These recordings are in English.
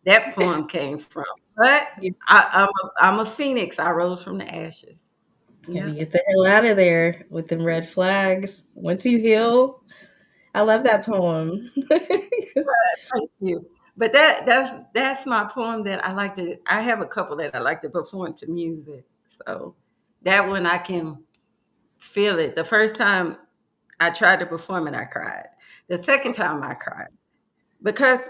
that poem came from. But You I'm a phoenix. I rose from the ashes. had to Yeah. get the hell out of there with them red flags. Once you heal, I love that poem. 'Cause- Thank you. But that's my poem that I like to. I have a couple that I like to perform to music. So that one I can feel it. The first time I tried to perform it, I cried. The second time I cried because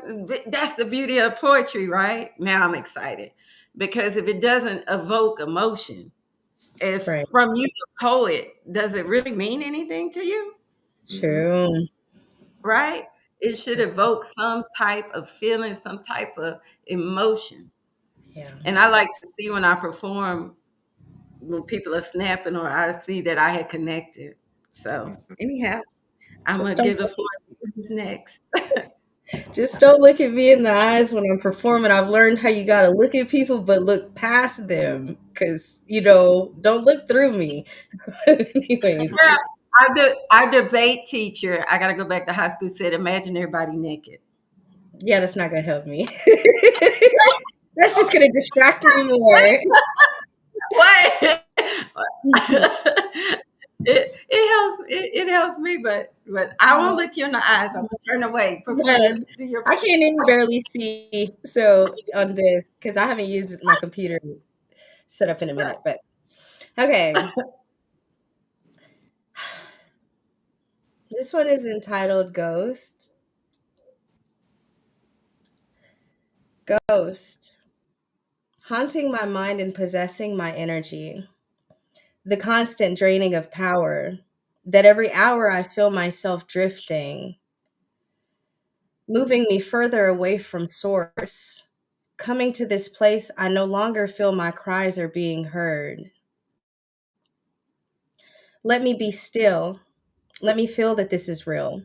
that's the beauty of poetry, right? Now I'm excited because if it doesn't evoke emotion, if right. from you, the poet, does it really mean anything to you? Mhm. True. Right? It should evoke some type of feeling, some type of emotion. Yeah. And I like to see when I perform when people are snapping or I see that I had connected. So anyhow, I'm Just gonna don't give the floor to who's next. just don't look at me in the eyes when I'm performing. I've learned how you gotta look at people but look past them. Cause don't look through me. Anyways. Yeah, our debate teacher, I gotta go back to high school, said imagine everybody naked. Yeah, that's not gonna help me. That's just gonna distract me more. What? It helps me, but I won't look you in the eyes. I'm gonna turn away. Perform Yeah, your do your I can't even barely see. So on this, because I haven't used my computer set up in a minute, but okay. This one is entitled Ghost. Ghost. Haunting my mind and possessing my energy. The constant draining of power. That every hour I feel myself drifting, moving me further away from source. Coming to this place, I no longer feel my cries are being heard. Let me be still. Let me feel that this is real.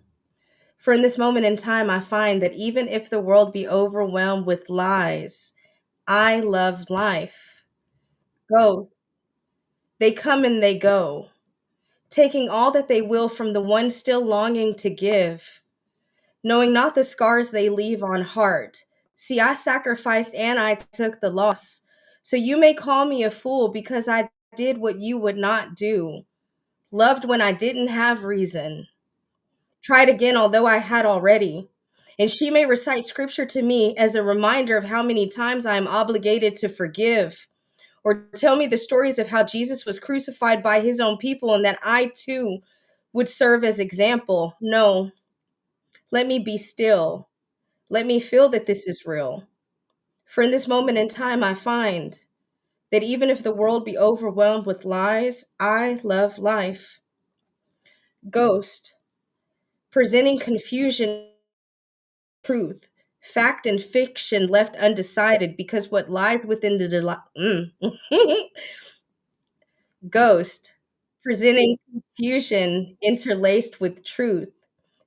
For in this moment in time, I find that even if the world be overwhelmed with lies, I love life. Ghosts, they come and they go, taking all that they will from the one still longing to give, knowing not the scars they leave on heart. See, I sacrificed and I took the loss. So you may call me a fool because I did what you would not do, loved when I didn't have reason, tried again although I had already. And she may recite scripture to me as a reminder of how many times I am obligated to forgive, or tell me the stories of how Jesus was crucified by his own people and that I too would serve as example. No, let me be still. Let me feel that this is real. For in this moment in time, I find that even if the world be overwhelmed with lies, I love life. Ghost, presenting confusion, truth, fact and fiction left undecided because what lies within Ghost, presenting confusion interlaced with truth,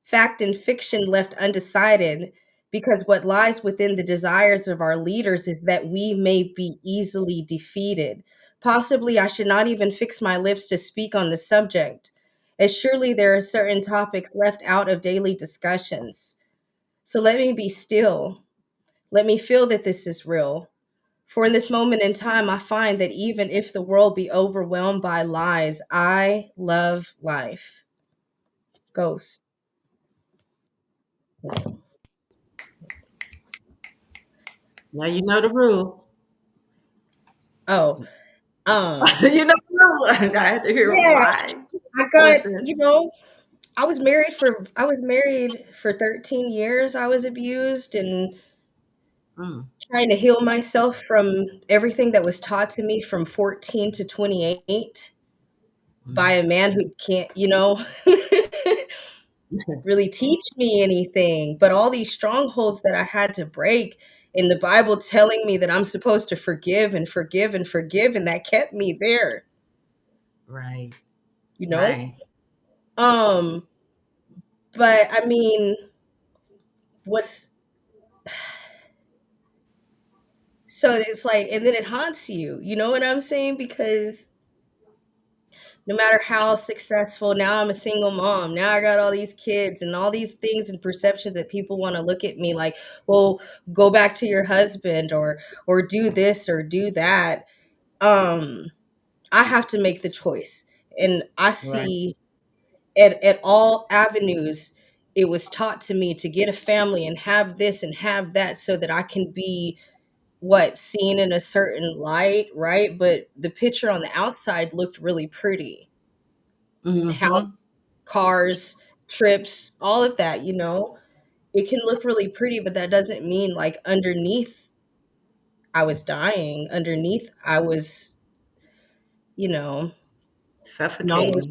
fact and fiction left undecided because what lies within the desires of our leaders is that we may be easily defeated. Possibly I should not even fix my lips to speak on the subject, as surely there are certain topics left out of daily discussions. So let me be still. Let me feel that this is real. For in this moment in time, I find that even if the world be overwhelmed by lies, I love life. Ghost. Now you know the rule. Oh, You know the rule. I had to hear yeah, why. I Was got, it? I was married for 13 years. I was abused and Mm, trying to heal myself from everything that was taught to me from 14 to 28 by mm. a man who can't, really teach me anything, but all these strongholds that I had to break, in the Bible telling me that I'm supposed to forgive and forgive and forgive, and that kept me there, Right, you know? right. Um, but I mean, what's so it's like, and then it haunts you, you know what I'm saying? Because No matter how successful, now I'm a single mom. Now I got all these kids and all these things and perceptions that people want to look at me like, well, go back to your husband or do this or do that. Um, I have to make the choice. And I Right. see at all avenues, it was taught to me to get a family and have this and have that so that I can be what seen in a certain light, right? But the picture on the outside looked really pretty. House, Mm-hmm. cars, trips, all of that, you know. It can look really pretty, but that doesn't mean like underneath I was dying. Underneath I was, you know, not Suffocating.